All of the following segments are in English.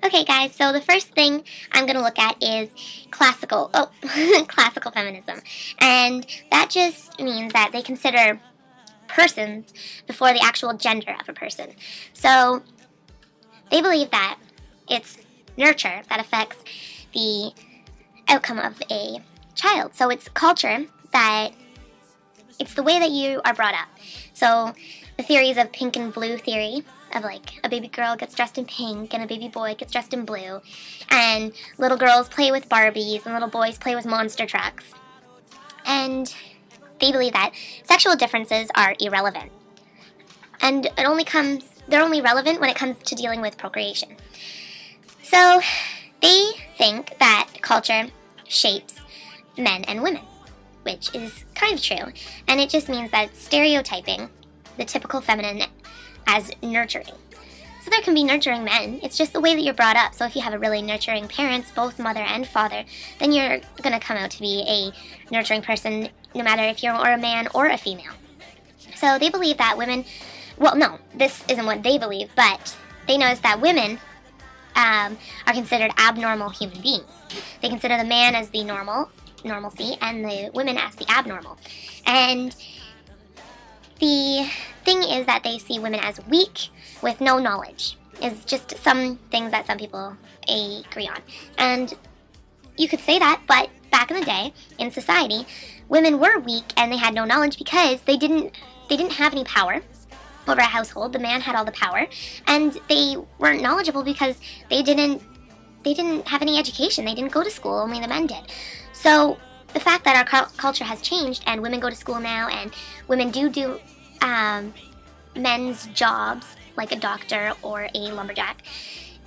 Okay guys, so the first thing I'm going to look at is classical feminism. And that just means that they consider persons before the actual gender of a person. So they believe that it's nurture that affects the outcome of a child. So it's culture that it's the way that you are brought up. So the theories of pink and blue theory, of like a baby girl gets dressed in pink and a baby boy gets dressed in blue, and little girls play with Barbies and little boys play with monster trucks. And they believe that sexual differences are irrelevant. And they're only relevant when it comes to dealing with procreation. So they think that culture shapes men and women, which is kind of true. And it just means that stereotyping the typical feminine as nurturing. So there can be nurturing men. It's just the way that you're brought up. So if you have a really nurturing parents, both mother and father, then you're going to come out to be a nurturing person no matter if you're a man or a female. So they believe that women, well, no, this isn't what they believe, but they notice that women are considered abnormal human beings. They consider the man as the normalcy, and the women as the abnormal. And the thing is that they see women as weak with no knowledge. Is just some things that some people agree on. And you could say that, but back in the day, in society, women were weak and they had no knowledge because they didn't have any power over a household. The man had all the power, and they weren't knowledgeable because they didn't have any education. They didn't go to school. Only the men did. So the fact that our culture has changed and women go to school now and women do men's jobs like a doctor or a lumberjack,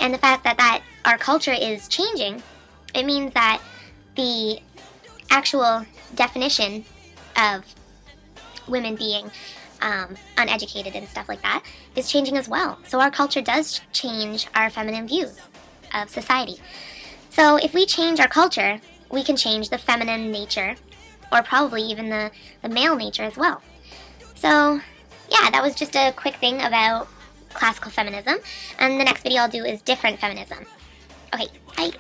and the fact that our culture is changing, it means that the actual definition of women being uneducated and stuff like that is changing as well. So our culture does change our feminine views of society. So if we change our culture, we can change the feminine nature, or probably even the male nature as well. So yeah, that was just a quick thing about classical feminism, and the next video I'll do is different feminism. Okay, bye.